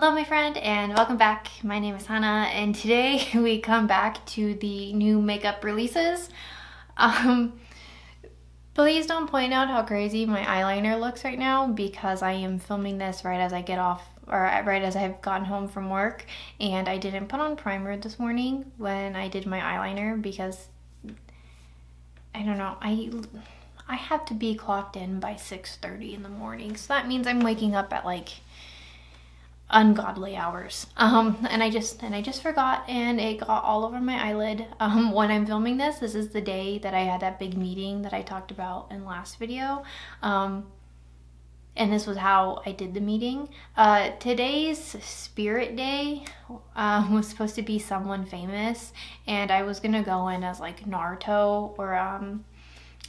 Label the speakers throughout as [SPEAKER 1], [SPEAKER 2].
[SPEAKER 1] Hello my friend and welcome back. My name is Hannah and today we come back to the new makeup releases. Please don't point out how crazy my eyeliner looks right now because I am filming this right as I get off or right as I've gotten home from work, and I didn't put on primer this morning when I did my eyeliner because I don't know, I have to be clocked in by 6:30 in the morning, so that means I'm waking up at like ungodly hours, and I just forgot, and it got all over my eyelid. When I'm filming this is the day that I had that big meeting that I talked about in last video, and this was how I did the meeting. Today's spirit day was supposed to be someone famous, and I was gonna go in as like Naruto or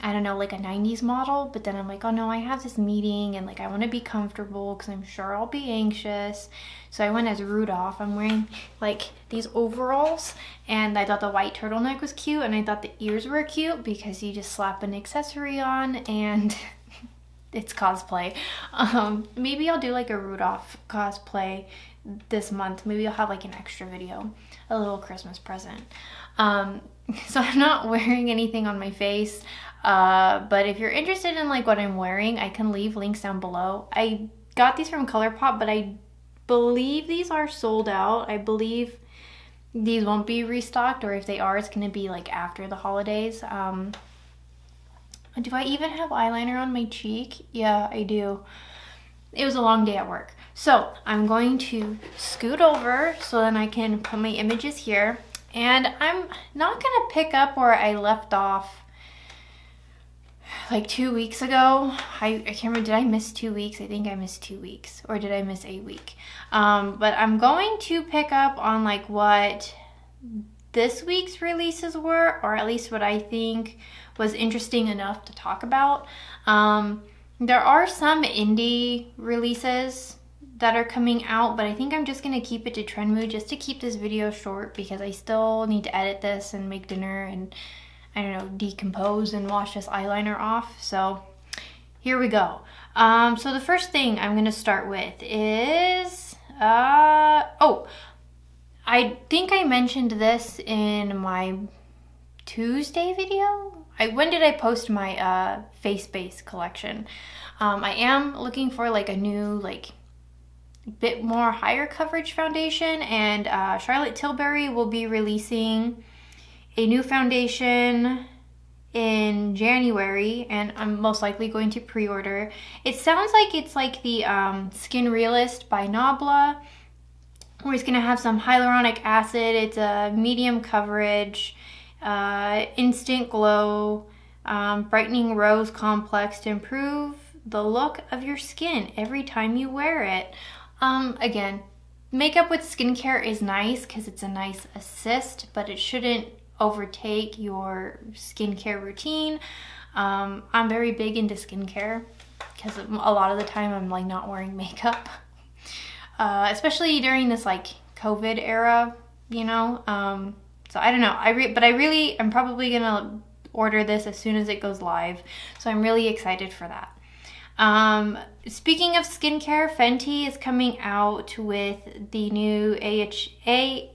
[SPEAKER 1] I don't know, like a 90s model, but then I'm like, oh no, I have this meeting and like I want to be comfortable because I'm sure I'll be anxious. So I went as Rudolph. I'm wearing like these overalls, and I thought the white turtleneck was cute, and I thought the ears were cute because you just slap an accessory on and it's cosplay. Maybe I'll do like a Rudolph cosplay this month. Maybe I'll have like an extra video, a little Christmas present. So I'm not wearing anything on my face. But if you're interested in like what I'm wearing, I can leave links down below. I got these from ColourPop, but I believe these are sold out. I believe these won't be restocked, or if they are, it's going to be like after the holidays. Do I even have eyeliner on my cheek? Yeah, I do. It was a long day at work. So I'm going to scoot over so then I can put my images here. And I'm not going to pick up where I left off like 2 weeks ago. I can't remember, did I miss 2 weeks? I think I missed 2 weeks, or did I miss a week? But I'm going to pick up on like what this week's releases were, or at least what I think was interesting enough to talk about. There are some indie releases that are coming out, but I think I'm just going to keep it to trend mood just to keep this video short because I still need to edit this and make dinner and I don't know, decompose and wash this eyeliner off. So here we go. So the first thing I'm going to start with is, oh, I think I mentioned this in my Tuesday video. When did I post my face base collection? I am looking for like a new, like bit more higher coverage foundation, and Charlotte Tilbury will be releasing a new foundation in January, and I'm most likely going to pre-order. It sounds like it's like the Skin Realist by Nabla, where it's going to have some hyaluronic acid. It's a medium coverage, instant glow, brightening rose complex to improve the look of your skin every time you wear it. Again, makeup with skincare is nice because it's a nice assist, but it shouldn't overtake your skincare routine. I'm very big into skincare because a lot of the time I'm like not wearing makeup, especially during this like COVID era, you know. So I don't know. I'm probably gonna order this as soon as it goes live. So I'm really excited for that. Speaking of skincare, Fenty is coming out with the new AHA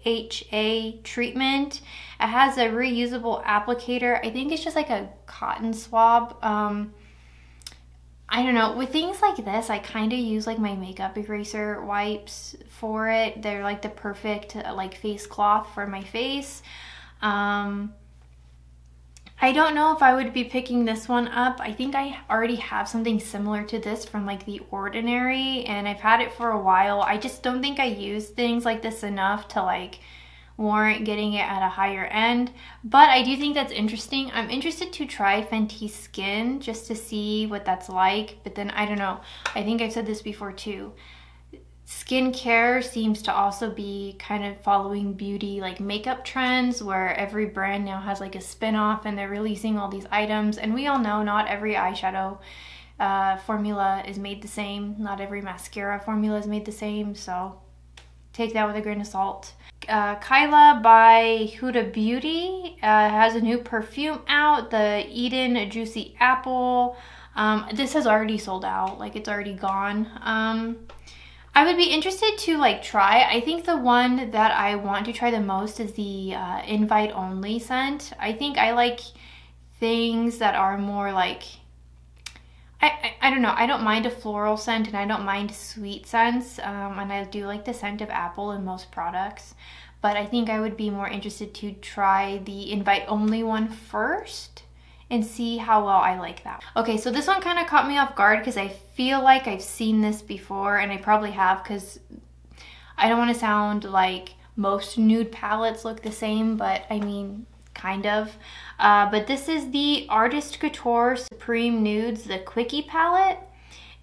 [SPEAKER 1] treatment. It has a reusable applicator. I think it's just like a cotton swab. I don't know. With things like this, I kind of use like my makeup eraser wipes for it. They're like the perfect like face cloth for my face. I don't know if I would be picking this one up. I think I already have something similar to this from like The Ordinary, and I've had it for a while. I just don't think I use things like this enough to like warrant getting it at a higher end, but I do think that's interesting. I'm interested to try Fenty Skin just to see what that's like, but then I don't know. I think I've said this before too. Skincare seems to also be kind of following beauty like makeup trends, where every brand now has like a spin-off and they're releasing all these items, and we all know not every eyeshadow formula is made the same. Not every mascara formula is made the same, so take that with a grain of salt. Kyla by Huda Beauty has a new perfume out, the Eden Juicy Apple. This has already sold out, like it's already gone. I would be interested to like try. I think the one that I want to try the most is the invite only scent. I think I like things that are more like, I don't know. I don't mind a floral scent and I don't mind sweet scents. And I do like the scent of apple in most products. But I think I would be more interested to try the invite only one first and see how well I like that. Okay, so this one kind of caught me off guard because I feel like I've seen this before, and I probably have, because I don't want to sound like most nude palettes look the same, but I mean, kind of. But this is the Artist Couture Supreme Nudes, the Quickie palette.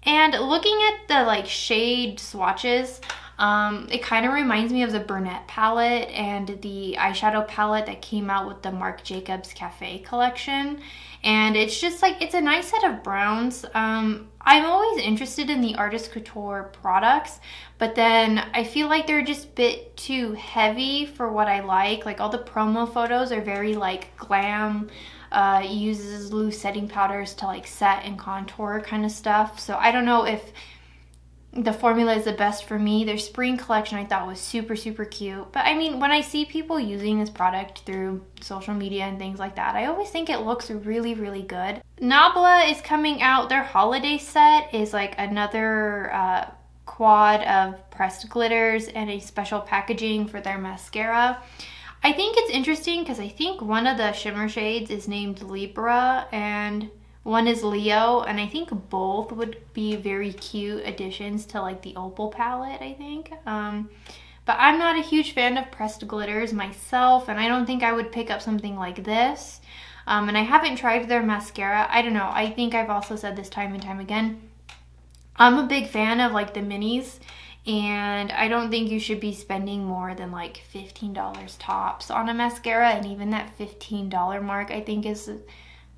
[SPEAKER 1] And looking at the like shade swatches, it kind of reminds me of the Burnett palette and the eyeshadow palette that came out with the Marc Jacobs Cafe collection. And it's just like, it's a nice set of browns. I'm always interested in the Artist Couture products, but then I feel like they're just a bit too heavy for what I like. Like all the promo photos are very like glam, uses loose setting powders to like set and contour kind of stuff. So I don't know if the formula is the best for me. Their spring collection I thought was super, super cute. But I mean, when I see people using this product through social media and things like that, I always think it looks really, really good. Nabla is coming out. Their holiday set is like another quad of pressed glitters and a special packaging for their mascara. I think it's interesting because I think one of the shimmer shades is named Libra and one is Leo, and I think both would be very cute additions to like the Opal palette, I think. But I'm not a huge fan of pressed glitters myself, and I don't think I would pick up something like this. And I haven't tried their mascara. I don't know. I think I've also said this time and time again. I'm a big fan of like the minis, and I don't think you should be spending more than like $15 tops on a mascara, and even that $15 mark I think is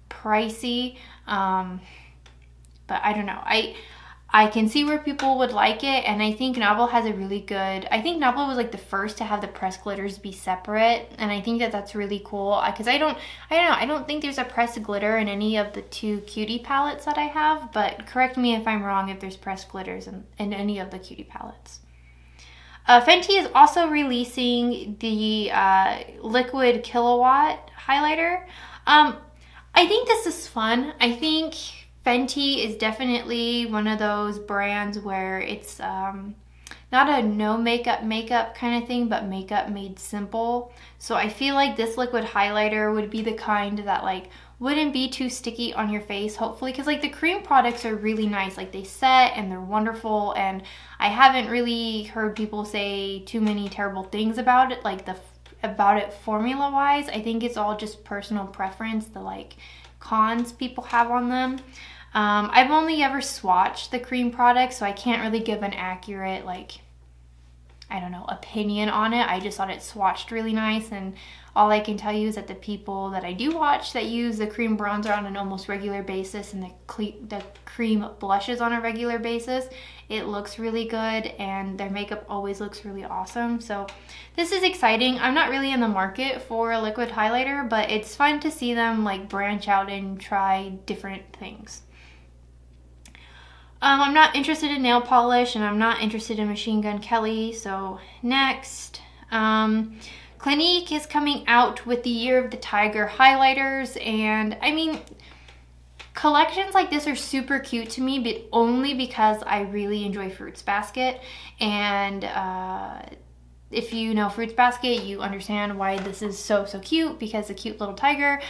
[SPEAKER 1] pricey. But I don't know. I can see where people would like it, and I think Nabla has a really good, I think Nabla was like the first to have the pressed glitters be separate, and I think that that's really cool because I don't know, I don't think there's a pressed glitter in any of the two Cutie palettes that I have, but correct me if I'm wrong if there's pressed glitters in any of the Cutie palettes. Fenty is also releasing the Liquid Kilowatt highlighter. I think this is fun. I think Fenty is definitely one of those brands where it's not a no makeup kind of thing, but makeup made simple. So I feel like this liquid highlighter would be the kind that like wouldn't be too sticky on your face, hopefully, because like the cream products are really nice. Like they set and they're wonderful, and I haven't really heard people say too many terrible things about it, like about it formula wise. I think it's all just personal preference, the like cons people have on them. I've only ever swatched the cream products, so I can't really give an accurate like, I don't know, opinion on it. I just thought it swatched really nice, and all I can tell you is that the people that I do watch that use the cream bronzer on an almost regular basis and the cream blushes on a regular basis, it looks really good, and their makeup always looks really awesome. So this is exciting. I'm not really in the market for a liquid highlighter, but it's fun to see them like branch out and try different things. I'm not interested in nail polish, and I'm not interested in Machine Gun Kelly. So next, Clinique is coming out with the Year of the Tiger highlighters, and I mean, collections like this are super cute to me, but only because I really enjoy Fruits Basket. And if you know Fruits Basket, you understand why this is so cute, because the cute little tiger,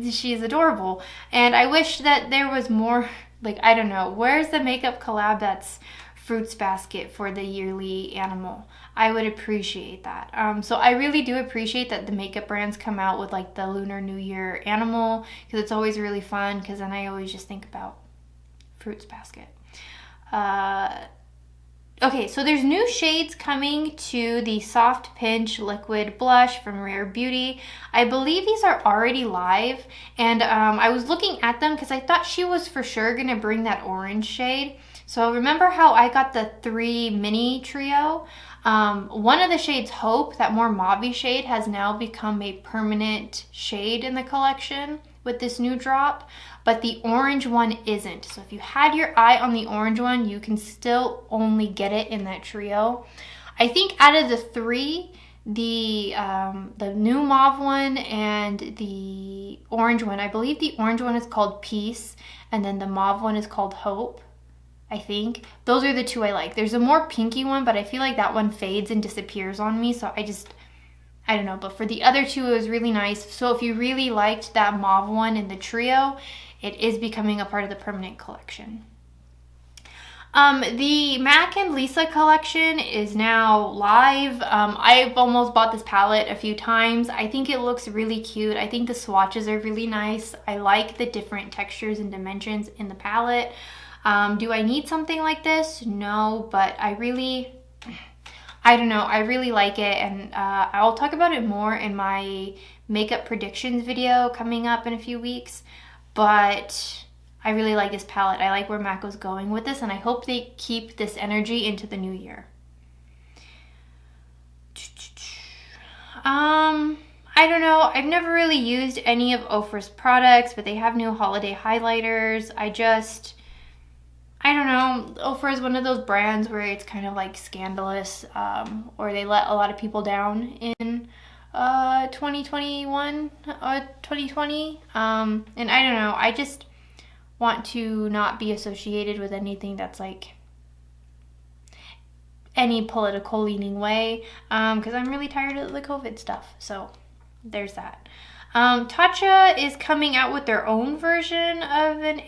[SPEAKER 1] she is adorable. And I wish that there was more, like, I don't know, where's the makeup collab that's Fruits Basket for the yearly animal? I would appreciate that. So I really do appreciate that the makeup brands come out with like the Lunar New Year animal, because it's always really fun, because then I always just think about Fruits Basket. Okay, so there's new shades coming to the Soft Pinch Liquid Blush from Rare Beauty. I believe these are already live, and I was looking at them because I thought she was for sure gonna bring that orange shade. So remember how I got the 3 mini trio? One of the shades, Hope, that more mauve shade, has now become a permanent shade in the collection. with this new drop, but the orange one isn't. So if you had your eye on the orange one, you can still only get it in that trio. I think out of the three, the new mauve one and the orange one, I believe the orange one is called Peace, and then the mauve one is called Hope. I think those are the two I like. There's a more pinky one, but I feel like that one fades and disappears on me, so I don't know. But for the other two, it was really nice. So if you really liked that mauve one in the trio, it is becoming a part of the permanent collection. The Mac and Lisa collection is now live. I've almost bought this palette a few times. I think it looks really cute. I think the swatches are really nice. I like the different textures and dimensions in the palette. Do I need something like this? No, but I don't know, I really like it, and I'll talk about it more in my makeup predictions video coming up in a few weeks, but I really like this palette. I like where MAC was going with this, and I hope they keep this energy into the new year. I don't know. I've never really used any of Ofra's products, but they have new holiday highlighters. I don't know. Ofra is one of those brands where it's kind of like scandalous, or they let a lot of people down in 2021, 2020. And I don't know. I just want to not be associated with anything that's like any political leaning way, because I'm really tired of the COVID stuff. So there's that. Tatcha is coming out with their own version of an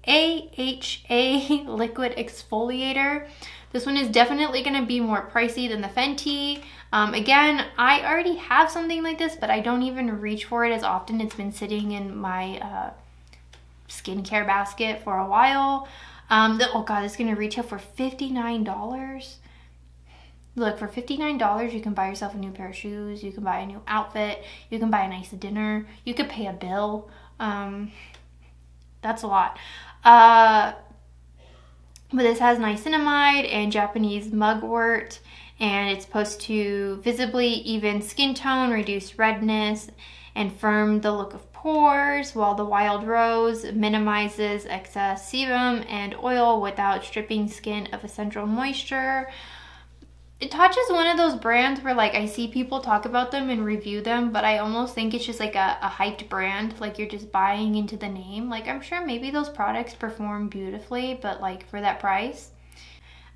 [SPEAKER 1] AHA liquid exfoliator. This one is definitely going to be more pricey than the Fenty. Again, I already have something like this, but I don't even reach for it as often. It's been sitting in my skincare basket for a while. Oh god, it's going to retail for $59. Look, for $59, you can buy yourself a new pair of shoes, you can buy a new outfit, you can buy a nice dinner, you could pay a bill. That's a lot. But this has niacinamide and Japanese mugwort, and it's supposed to visibly even skin tone, reduce redness, and firm the look of pores, while the wild rose minimizes excess sebum and oil without stripping skin of essential moisture. Tatcha is one of those brands where like I see people talk about them and review them, but I almost think it's just like a hyped brand, like you're just buying into the name. Like I'm sure maybe those products perform beautifully, but like for that price.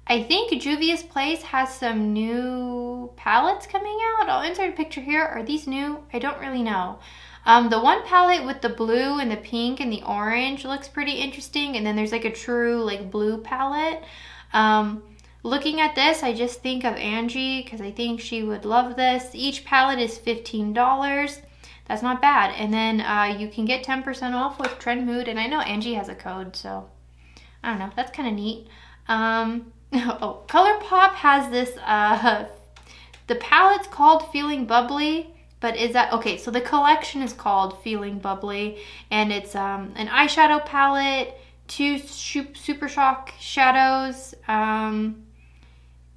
[SPEAKER 1] I think Juvia's Place has some new palettes coming out. I'll insert a picture here. Are these new? I don't really know. The one palette with the blue and the pink and the orange looks pretty interesting, and then there's like a true like blue palette. Looking at this, I just think of Angie because I think she would love this. Each palette is $15. That's not bad. And then you can get 10% off with Trend Mood. And I know Angie has a code, so I don't know. That's kind of neat. Oh, ColourPop has this, the palette's called Feeling Bubbly. But is that, okay, so the collection is called Feeling Bubbly. And it's an eyeshadow palette, 2 Super Shock shadows,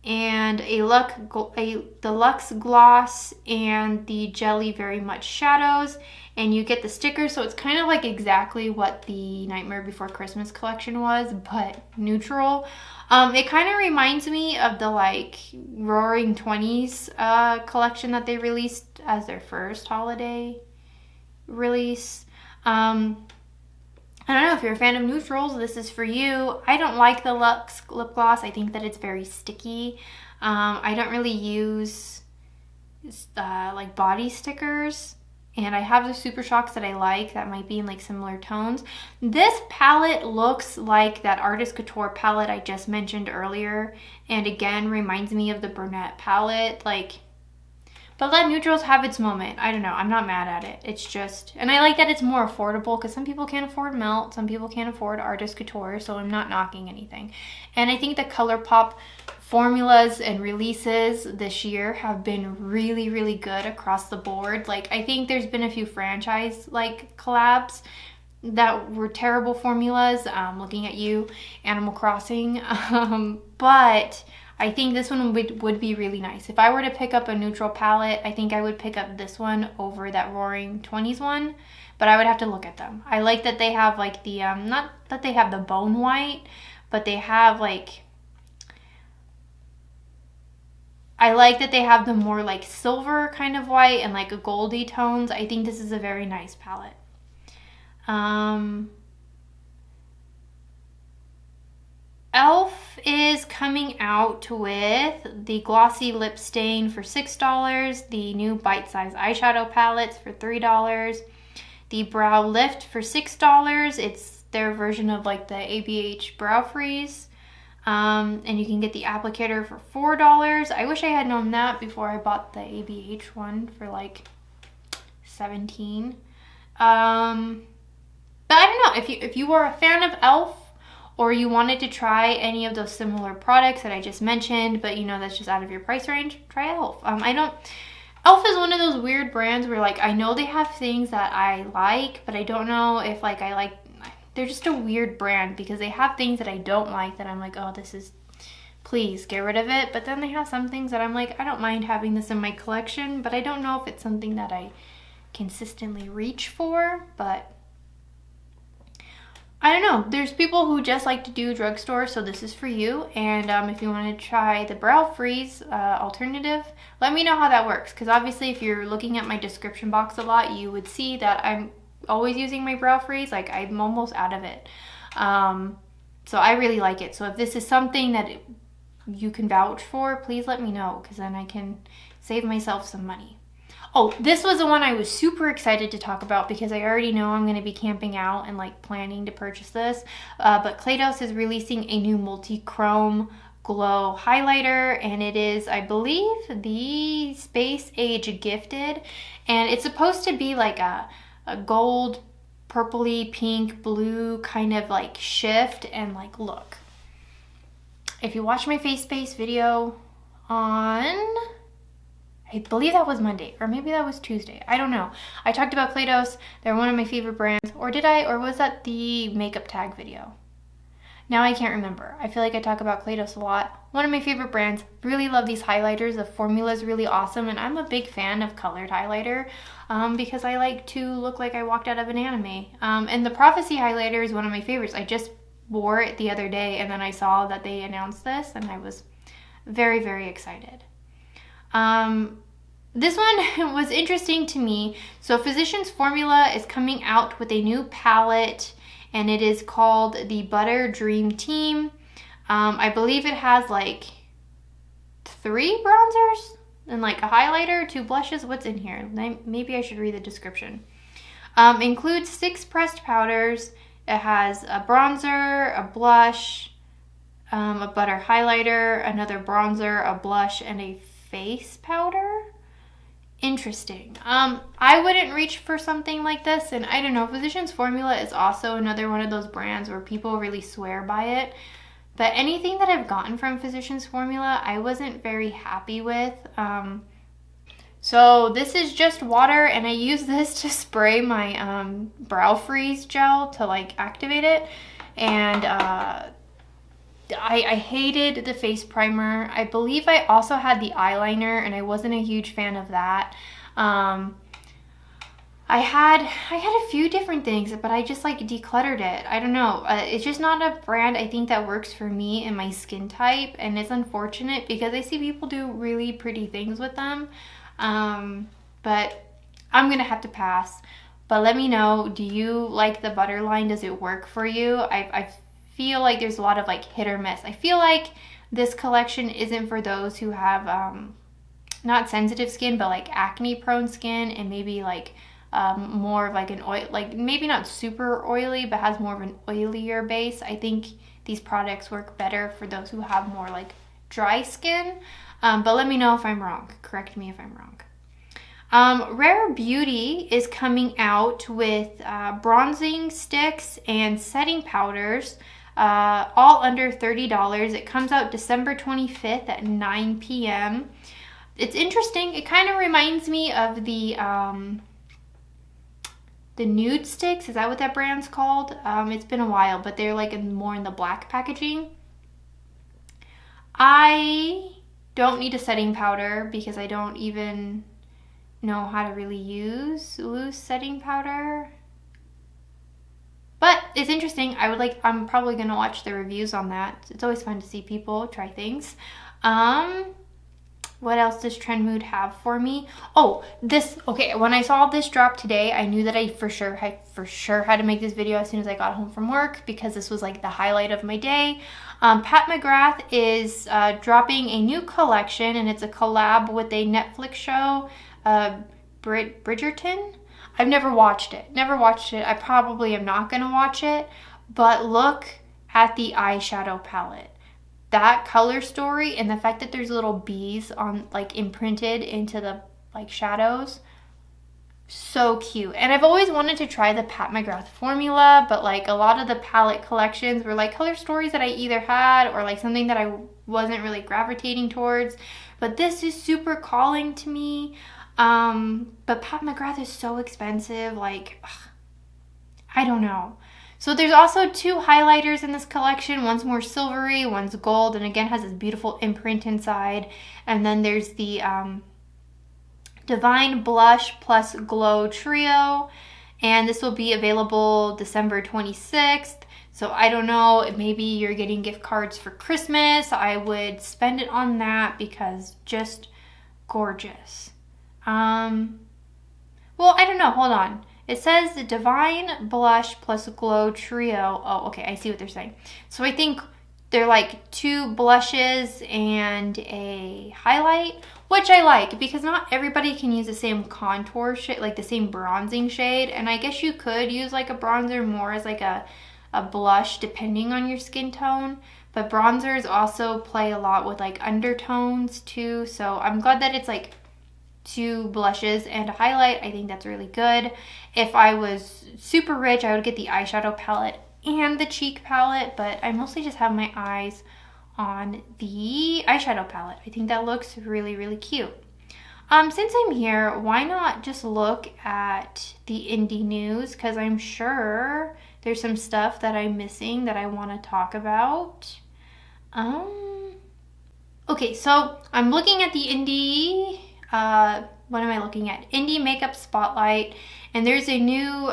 [SPEAKER 1] and the Luxe Gloss and the Jelly Very Much shadows, and you get the stickers, so it's kind of like exactly what the Nightmare Before Christmas collection was, but neutral. It kind of reminds me of the like Roaring 20s collection that they released as their first holiday release. I don't know if you're a fan of neutrals, this is for you. I don't like the Luxe lip gloss. I think that it's very sticky. I don't really use like body stickers, and I have the Super Shocks that I like that might be in like similar tones. This palette looks like that Artist Couture palette I just mentioned earlier, and again reminds me of the Burnett palette. Like, but let neutrals have its moment. I don't know. I'm not mad at it. It's just, and I like that it's more affordable because some people can't afford Melt. Some people can't afford Artist Couture, so I'm not knocking anything. And I think the ColourPop formulas and releases this year have been really, really good across the board. Like, I think there's been a few franchise like collabs that were terrible formulas. Looking at you, Animal Crossing. But I think this one would be really nice. If I were to pick up a neutral palette, I think I would pick up this one over that Roaring 20s one, but I would have to look at them. I like that they have like the, not that they have the bone white, but they have like, I like that they have the more like silver kind of white and like a goldy tones. I think this is a very nice palette. Elf is coming out with the Glossy Lip Stain for $6, the new Bite Size eyeshadow palettes for $3, the Brow Lift for $6. It's their version of like the ABH Brow Freeze. And you can get the applicator for $4. I wish I had known that before I bought the ABH one for like $17. But I don't know, if you were a fan of Elf, or you wanted to try any of those similar products that I just mentioned, but you know that's just out of your price range, try Elf. Elf is one of those weird brands where like I know they have things that I like, but I don't know if like I like, they're just a weird brand because they have things that I don't like that I'm like, oh, this is, please get rid of it. But then they have some things that I'm like, I don't mind having this in my collection, but I don't know if it's something that I consistently reach for. But I don't know. There's people who just like to do drugstore, so this is for you. And if you want to try the Brow Freeze alternative, let me know how that works. Because obviously if you're looking at my description box a lot, you would see that I'm always using my Brow Freeze. Like I'm almost out of it. So I really like it. So if this is something that you can vouch for, please let me know. Because then I can save myself some money. Oh, this was the one I was super excited to talk about because I already know I'm going to be camping out and like planning to purchase this. But Klados is releasing a new multi-chrome glow highlighter, and it is, I believe, the Space Age Gifted. And it's supposed to be like a gold, purpley, pink, blue kind of like shift. And like, look, if you watch my face space video on, I believe that was Monday, or maybe that was Tuesday. I don't know. I talked about Klados. They're one of my favorite brands. Or did I? Or was that the makeup tag video? Now I can't remember. I feel like I talk about Klados a lot. One of my favorite brands. Really love these highlighters. The formula is really awesome. And I'm a big fan of colored highlighter because I like to look like I walked out of an anime. And the Prophecy highlighter is one of my favorites. I just wore it the other day and then I saw that they announced this and I was very, very excited. This one was interesting to me. So Physicians Formula is coming out with a new palette and it is called the Butter Dream Team. I believe it has like 3 bronzers and like a highlighter, 2 blushes. What's in here? Maybe I should read the description. Includes 6 pressed powders. It has a bronzer, a blush, a butter highlighter, another bronzer, a blush, and a face powder. Interesting. I wouldn't reach for something like this, and I don't know, Physicians Formula is also another one of those brands where people really swear by it, but anything that I've gotten from Physicians Formula I wasn't very happy with. So this is just water, and I use this to spray my Brow Freeze gel to like activate it, and I hated the face primer. I believe I also had the eyeliner and I wasn't a huge fan of that. I had a few different things, but I just like decluttered it. I don't know. It's just not a brand I think that works for me and my skin type, and it's unfortunate because I see people do really pretty things with them. But I'm gonna have to pass. But let me know, do you like the butter line? Does it work for you? I feel like there's a lot of like hit or miss. I feel like this collection isn't for those who have not sensitive skin, but like acne prone skin, and maybe like more of like an oil, like maybe not super oily, but has more of an oilier base. I think these products work better for those who have more like dry skin. But let me know if I'm wrong. Correct me if I'm wrong. Rare Beauty is coming out with bronzing sticks and setting powders, all under $30. It comes out December 25th at 9 p.m. It's interesting. It kind of reminds me of the Nude sticks. Is that what that brand's called? It's been a while, but they're like more in the black packaging. I don't need a setting powder because I don't even know how to really use loose setting powder. But it's interesting. I'm probably gonna watch the reviews on that. It's always fun to see people try things. What else does Trend Mood have for me? Oh, okay, when I saw this drop today, I knew that I for sure had to make this video as soon as I got home from work because this was like the highlight of my day. Pat McGrath is dropping a new collection, and it's a collab with a Netflix show, Bridgerton. I've never watched it. I probably am not gonna watch it, but look at the eyeshadow palette. That color story and the fact that there's little bees on like imprinted into the like shadows, so cute. And I've always wanted to try the Pat McGrath formula, but like a lot of the palette collections were like color stories that I either had or like something that I wasn't really gravitating towards. But this is super calling to me. But Pat McGrath is so expensive, like, ugh, I don't know. So there's also 2 highlighters in this collection. One's more silvery, one's gold, and again has this beautiful imprint inside. And then there's the Divine Blush Plus Glow Trio, and this will be available December 26th. So I don't know, maybe you're getting gift cards for Christmas. I would spend it on that because just gorgeous. Well, I don't know, hold on. It says the Divine Blush plus Glow Trio. Oh, okay, I see what they're saying. So I think they're like 2 blushes and a highlight, which I like because not everybody can use the same contour shade, like the same bronzing shade. And I guess you could use like a bronzer more as like a blush depending on your skin tone. But bronzers also play a lot with like undertones too. So I'm glad that it's like 2 blushes and a highlight. I think that's really good. If I was super rich, I would get the eyeshadow palette and the cheek palette, but I mostly just have my eyes on the eyeshadow palette. I think that looks really, really cute. Since I'm here, why not just look at the indie news? Because I'm sure there's some stuff that I'm missing that I want to talk about. Okay, so I'm looking at the indie, what am I looking at? Indie Makeup Spotlight, and there's a new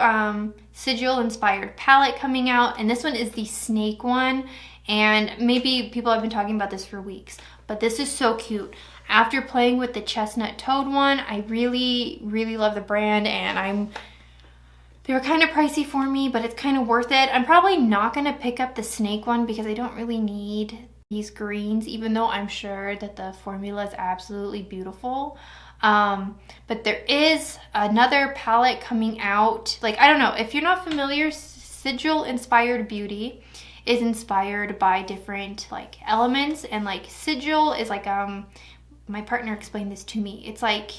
[SPEAKER 1] sigil inspired palette coming out, and this one is the snake one, and maybe people have been talking about this for weeks, but this is so cute. After playing with the chestnut toad one, I really, really love the brand, and they were kind of pricey for me, but it's kind of worth it. I'm probably not going to pick up the snake one because I don't really need these greens, even though I'm sure that the formula is absolutely beautiful. But there is another palette coming out. Like, I don't know, if you're not familiar, Sigil Inspired Beauty is inspired by different like elements, and like sigil is like my partner explained this to me. It's like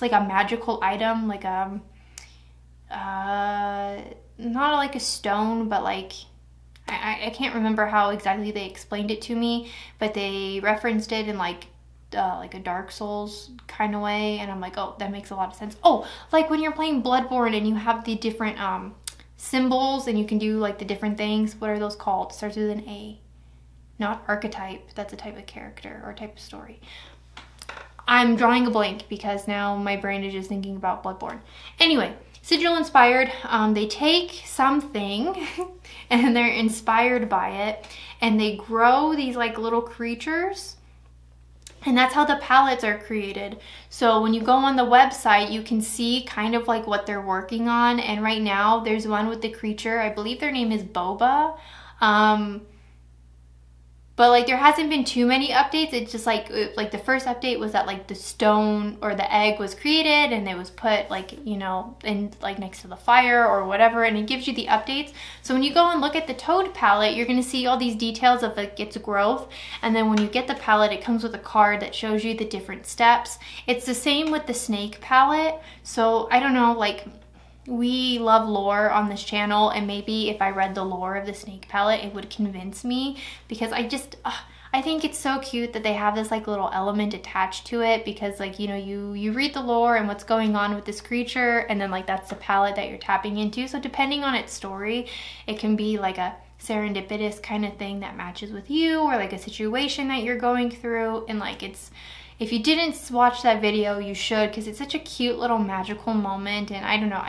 [SPEAKER 1] a magical item, like not like a stone, but like I can't remember how exactly they explained it to me, but they referenced it in like a Dark Souls kind of way, and I'm like, oh, that makes a lot of sense. Oh, like when you're playing Bloodborne and you have the different symbols and you can do like the different things. What are those called? It starts with an A. Not archetype. That's a type of character or type of story. I'm drawing a blank because now my brain is just thinking about Bloodborne. Anyway, sigil inspired. They take something and they're inspired by it, and they grow these like little creatures. And that's how the palettes are created. So when you go on the website, you can see kind of like what they're working on. And right now there's one with the creature. I believe their name is Boba. But like there hasn't been too many updates. It's just like the first update was that like the stone or the egg was created and it was put like, you know, in like next to the fire or whatever, and it gives you the updates. So when you go and look at the Toad palette, you're going to see all these details of like its growth. And then when you get the palette, it comes with a card that shows you the different steps. It's the same with the Snake palette. So I don't know, like we love lore on this channel, and maybe if I read the lore of the Snake palette, it would convince me, because I think it's so cute that they have this like little element attached to it, because like, you know, you read the lore and what's going on with this creature, and then like that's the palette that you're tapping into. So depending on its story, it can be like a serendipitous kind of thing that matches with you, or like a situation that you're going through. And like, it's, if you didn't watch that video, you should, because it's such a cute little magical moment. And I don't know,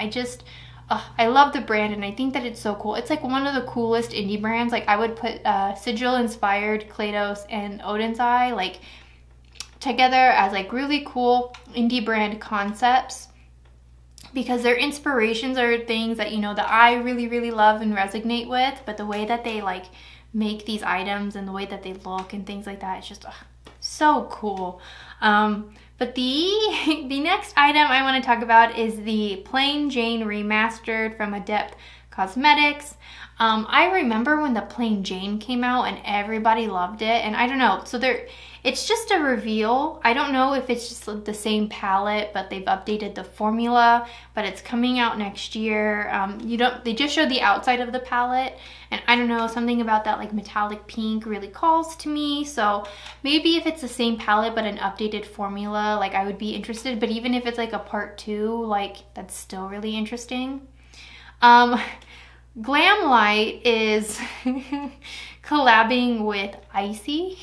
[SPEAKER 1] I love the brand, and I think that it's so cool. It's like one of the coolest indie brands. Like, I would put Sigil Inspired, Kaleidos, and Odin's Eye like together as like really cool indie brand concepts, because their inspirations are things that, you know, that I really, really love and resonate with. But the way that they like make these items and the way that they look and things like that, it's just so cool. But the next item I want to talk about is the Plain Jane Remastered from Adept Cosmetics. I remember when the Plain Jane came out and everybody loved it, and I don't know, so it's just a reveal. I don't know if it's just the same palette, but they've updated the formula, but it's coming out next year. They just showed the outside of the palette, and I don't know, something about that like metallic pink really calls to me. So maybe if it's the same palette but an updated formula, like I would be interested. But even if it's like a part 2, like that's still really interesting. Glamlight is collabing with Icy.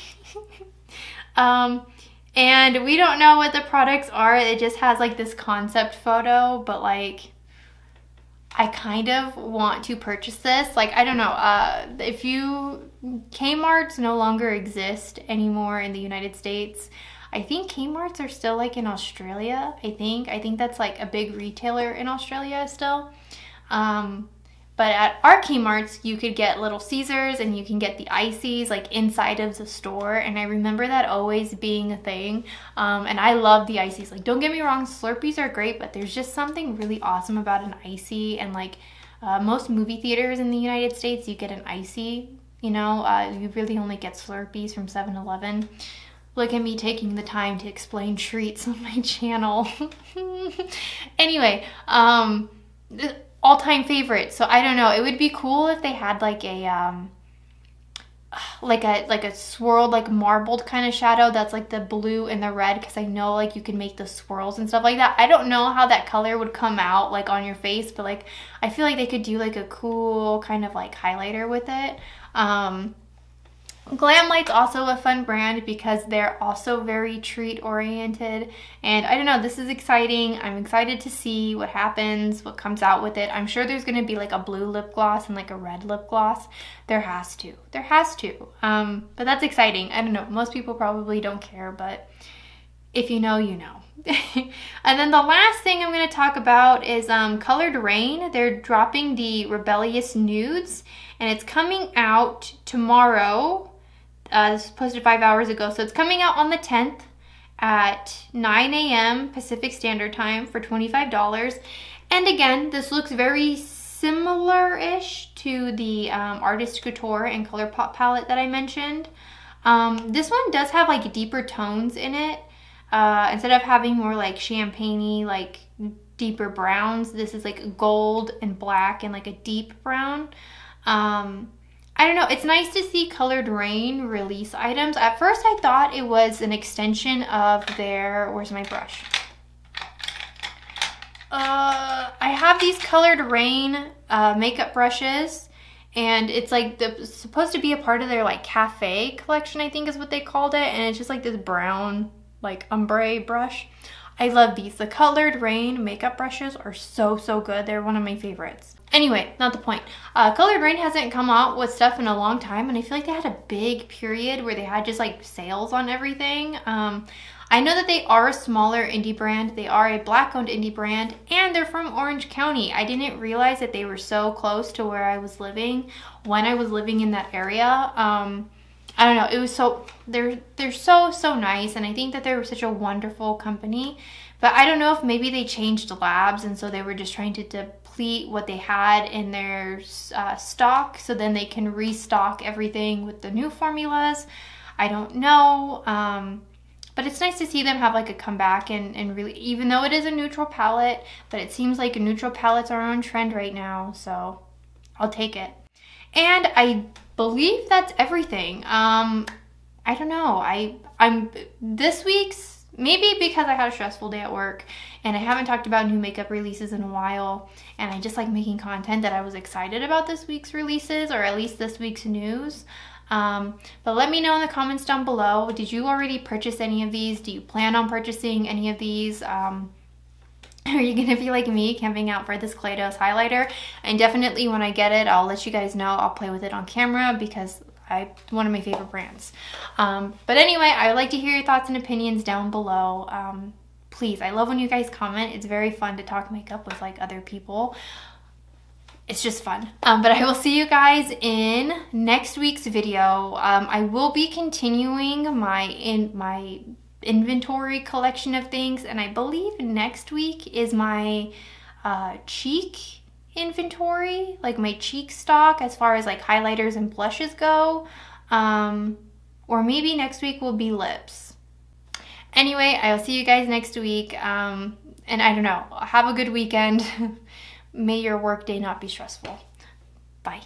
[SPEAKER 1] And we don't know what the products are. It just has like this concept photo, but like I kind of want to purchase this. Like, I don't know, Kmart's no longer exist anymore in the United States. I think Kmart's are still like in Australia. I think that's like a big retailer in Australia still. But at our Kmart's, you could get Little Caesars and you can get the Icies like inside of the store. And I remember that always being a thing. And I love the Icies. Like, don't get me wrong, Slurpees are great, but there's just something really awesome about an Icy. And like most movie theaters in the United States, you get an Icy. You know, you really only get Slurpees from 7-Eleven. Look at me taking the time to explain treats on my channel. Anyway, all-time favorite. So I don't know, it would be cool if they had like a swirled, like marbled kind of shadow that's like the blue and the red, because I know like you can make the swirls and stuff like that. I don't know how that color would come out like on your face, but like I feel like they could do like a cool kind of like highlighter with it. Glamlight's also a fun brand because they're also very treat oriented, and I don't know, this is exciting. I'm excited to see what happens, what comes out with it. I'm sure there's going to be like a blue lip gloss and like a red lip gloss. There has to. But that's exciting. I don't know, most people probably don't care, but if you know, you know. And then the last thing I'm going to talk about is Colored Rain. They're dropping the Rebellious Nudes, and it's coming out tomorrow. This was posted 5 hours ago, so it's coming out on the 10th at 9 a.m. Pacific Standard Time for $25. And again, this looks very similar-ish to the Artist Couture and ColourPop palette that I mentioned. This one does have like deeper tones in it. Instead of having more like champagne-y, like deeper browns, this is like gold and black and like a deep brown. I don't know, it's nice to see Colored Rain release items. At first I thought it was an extension of their, where's my brush? I have these Colored Rain makeup brushes, and it's like supposed to be a part of their like cafe collection, I think is what they called it, and it's just like this brown like ombre brush. I love these. The Colored Rain makeup brushes are so good. They're one of my favorites. Anyway, not the point. Colored Rain hasn't come out with stuff in a long time, and I feel like they had a big period where they had just like sales on everything. I know that they are a smaller indie brand. They are a Black-owned indie brand, and they're from Orange County. I didn't realize that they were so close to where I was living when I was living in that area. I don't know, it was so, they're so nice, and I think that they were such a wonderful company. But I don't know if maybe they changed labs, and so they were just trying to deplete what they had in their stock, so then they can restock everything with the new formulas. I don't know, but it's nice to see them have like a comeback and really, even though it is a neutral palette, but it seems like neutral palettes are on trend right now, so I'll take it. And I believe that's everything. I don't know. I'm this week's Maybe because I had a stressful day at work and I haven't talked about new makeup releases in a while, and I just like making content, that I was excited about this week's releases, or at least this week's news. But let me know in the comments down below. Did you already purchase any of these? Do you plan on purchasing any of these? Are you gonna be like me, camping out for this Clay Dose highlighter? And definitely when I get it, I'll let you guys know. I'll play with it on camera because one of my favorite brands. But anyway, I would like to hear your thoughts and opinions down below. Please, I love when you guys comment. It's very fun to talk makeup with like other people. It's just fun. But I will see you guys in next week's video. I will be continuing my inventory collection of things, and I believe next week is my cheek inventory, like my cheek stock as far as like highlighters and blushes go. Or maybe next week will be lips. Anyway, I will see you guys next week. And I don't know, have a good weekend. May your work day not be stressful. Bye.